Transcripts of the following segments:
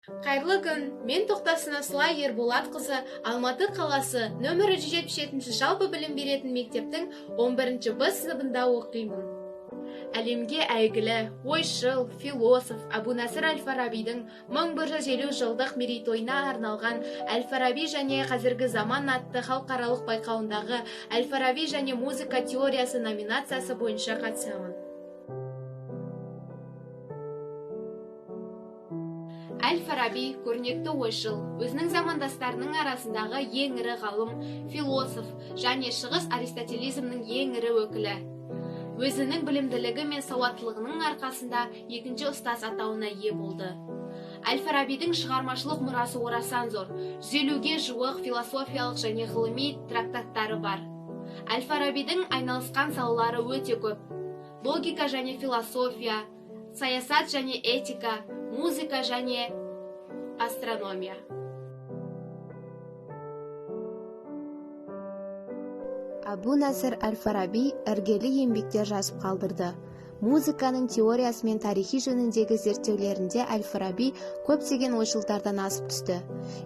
Қайырлы күн, мен Тоқтасына Сылай Ерболатқызы, Алматы қаласы нөмірі 177 жалпы білім беретін мектептің 11-ші Б сыныбында оқимын. Әлемге әйгілі ойшыл, философ Әбу-Насыр әл-Фарабидің 1150 жылдық мерейтойына арналған Әл-Фараби және қазіргі заман атты халықаралық байқауындағы Әл-Фараби және музыка теориясы номинациясы бойынша қатысамын. Әл-Фараби көрнекті ойшыл, өзінің замандастарының арасындағы ең ірі ғалым, философ және шығыс аристотелизмнің ең ірі өкілі. Өзінің білімділігі мен сауаттылығының арқасында екінші ұстаз атауына ие болды. Әл-Фарабидің шығармашылық мұрасы орасан зор, 150-ге жуық философиялық және ғылыми трактаттары бар. Әл-Фарабидің айналысқан салалары өте көп. Логика және философия, саясат және этика, музыка және астрономия. Әбу-Насыр әл-Фараби іргелі еңбектер жазып қалдырды. Музыканың теориясы мен тарихи жөніндегі зерттеулерінде әл-Фараби көптеген ойшылдардан асып түсті.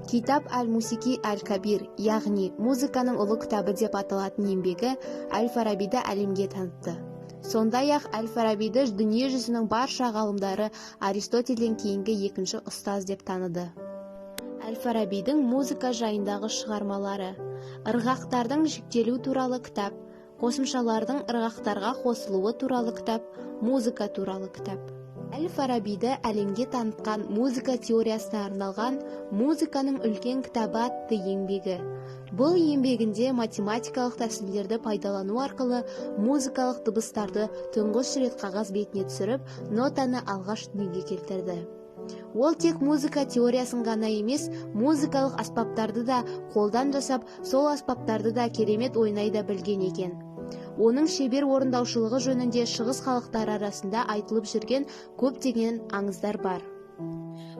Китап әл-Мусики әл-Кабир, яғни музыканың ұлы кітабы деп аталатын еңбегі әл-Фарабиді әлемге танытты. Сондай-ақ әл-Фарабиді дүние жүзінің барша ғалымдары Аристотельден кейінгі екінші ұстаз деп таныды. Әл-Фарабидің музыка жайындағы шығармалары: ырғақтардың жіктелу туралы кітап, қосымшалардың ырғақтарға қосылуы туралы кітап, музыка туралы кітап. Әл-Фарабиді әлемге танытқан музыка теориясына арналған «Музыканың үлкен кітабы» атты еңбегі. Бұл еңбегінде математикалық тәсілдерді пайдалану арқылы музыкалық дыбыстарды тұңғыш рет қағаз бетіне түсіріп, нотаны алғаш дүниеге келтірді. Ол тек музыка теориясын ғана емес, музыкалық аспаптарды да қолдан жасап, сол аспаптарды да керемет ойнай да білген екен. Оның шебер орындаушылығы жөнінде шығыс халықтары арасында айтылып жүрген көптеген аңыздар бар.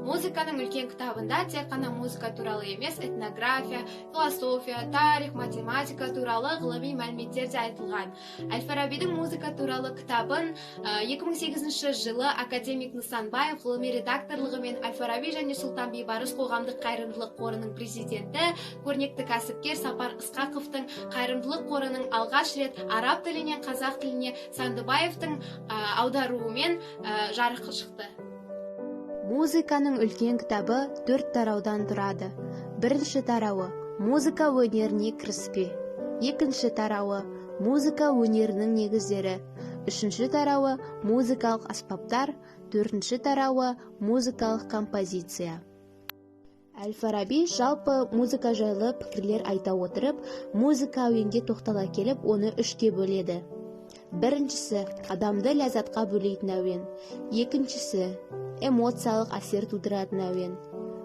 Музыканың үлкен кітабында тек қана музыка туралы емес, этнография, философия, тарих, математика туралы ғылыми мәліметтер де айтылған. Әл-Фарабидің музыка туралы кітабын 2008 жылы академик Нысанбаев ғылыми редакторлығымен Әл-Фараби және Сұлтан Бейбарыс қоғамдық қайырымдылық қорының президенті, көрнекті кәсіпкер Сапар Ысқақовтың қайырымдылық қорының алғаш рет араб тілінен қазақ тіліне Сандыбаевтың аударуымен жарыққа шықты. Музыканың үлкен кітабы 4 тараудан тұрады. Бірінші тарауы музыка өнеріне кіріспе. Екінші тарауы музыка өнерінің негіздері. Үшінші тарауы музыкалық аспаптар. Төртінші тарауы музыкалық композиция. Әл-Фараби жалпы музыка жайлы пікірлер айта отырып, музыка әуенге тоқтала келіп, оны 3-ке бөледі. Біріншісі адамды ләззатқа бөлейтін әуен. Екіншісі эмоциялық әсер тудыратын әуен.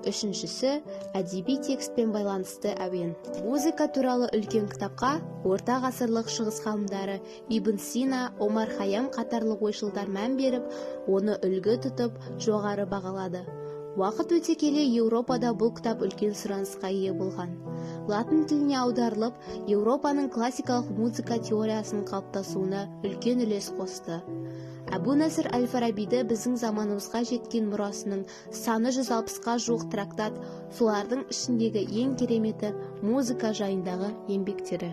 Үшіншісі әдеби текстпен байланысты әуен. Музыка туралы үлкен кітапқа орта ғасырлық шығыс ғалымдары Ибн Сина, Омар Хайям қатарлы ойшылдар мән беріп, оны үлгі тұтып, жоғары бағалады. Уақыт өте келе Еуропада бұл кітап үлкен сұранысқа ие болған. Латын тіліне аударылып, Еуропаның классикалық музыка теориясының қалыптасуына үлкен үлес қосты. Әбу-Насыр әл-Фарабиді біздің заманымызға жеткен мұрасының саны 160-қа жуық трактат, солардың ішіндегі ең кереметі музыка жайындағы еңбектері.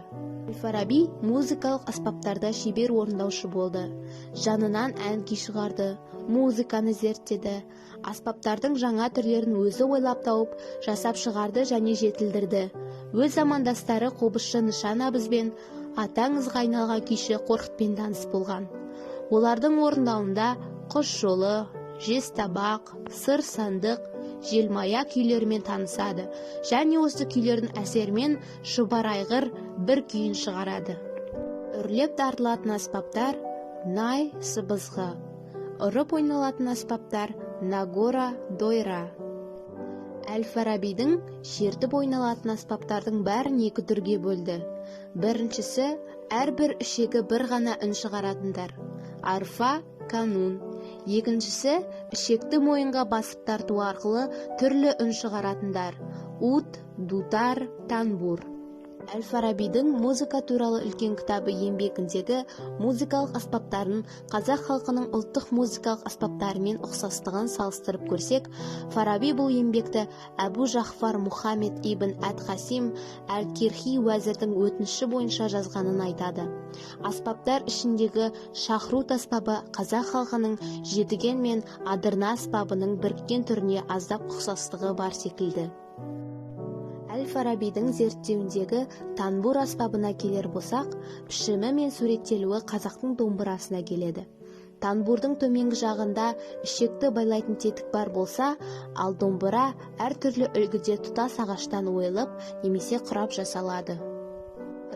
Әл-Фараби музыкалық аспаптарда шебер орындаушы болды. Жанынан ән күй шығарды, музыканы зерттеді, аспаптардың жаңа түрлерін өзі ойлап тауып, жасап шығарды және жетілдірді. Өз замандастары қобызшы Нышан Абызбен, атаңызға айналған күйші Қорқытпен таныс болған. Олардың орындауында Құс жолы, Жез табақ, Сыр сандық, Желмая күйлерімен танысады және осы күйлердің әсерімен Шұбар айғыр бір күйін шығарады. Үрлеп тартылатын аспаптар най, сыбызғы. Ұрып ойналатын аспаптар нагора, дойра. Әл-Фарабидің шертіп ойналатын аспаптардың бәрін 2 түрге бөлді. Біріншісі әрбір ішегі бір ғана үн шығаратындар. Арфа, канун. Екіншісі ішекті мойынға басып тарту арқылы түрлі үн шығаратындар. Ут, дутар, танбур. Әл-Фарабидің музыка туралы үлкен кітабы еңбегіндегі музыкалық аспаптарын қазақ халқының ұлттық музыкалық аспаптарымен ұқсастығын салыстырып көрсек, Фараби бұл еңбекті Әбу Жафар Мұхаммед ибн әд-Қасим әл-Кирхи уәзірдің өтініші бойынша жазғанын айтады. Аспаптар ішіндегі шахрут аспабы қазақ халқының жетіген мен адырна аспабының біріккен түріне аздап ұқсастығы бар секілді. Әл-Фарабидің зерттеуіндегі танбур аспабына келер болсақ, пішімі мен суреттелуі қазақтың домбырасына келеді. Танбурдың төменгі жағында ішекті байлайтын тетік бар болса, ал домбыра әртүрлі үлгіде тұтас ағаштан ойылып немесе құрап жасалады.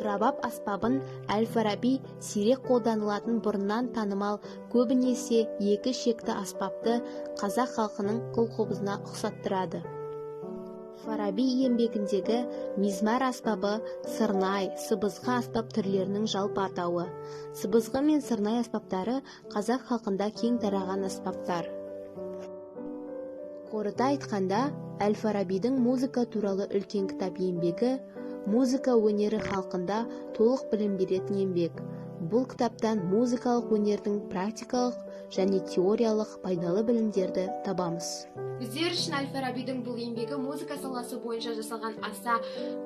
Рабап аспабын Әл-Фараби сирек қолданылатын бұрыннан танымал көбінесе екі шекті аспапты қазақ халқының қолқобызына ұқсаттырады. Фараби еңбегіндегі мизмар аспабы сырнай, сыбызғы аспап түрлерінің жалпы атауы. Сыбызғы мен сырнай аспаптары қазақ халқында кең тараған аспаптар. Қорыта айтқанда, Әл-Фарабидің музыка туралы үлкен кітап еңбегі музыка өнері халқында толық білім беретін еңбек. Бұл кітаптан музыкалық өнердің практикалық және теориялық пайдалы білімдерді табамыз. Біздер үшін Әл-Фарабидің бұл еңбегі музыка саласы бойынша жасалған аса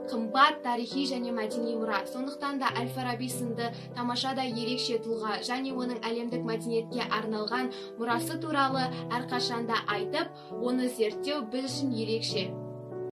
қымбат тарихи және мәдени мұра. Сондықтан да Әл-Фараби сынды тамаша да ерекше тұлға және оның әлемдік мәдениетке арналған мұрасы туралы әрқашанда айтып, оны зерттеу біз үшін ерекше.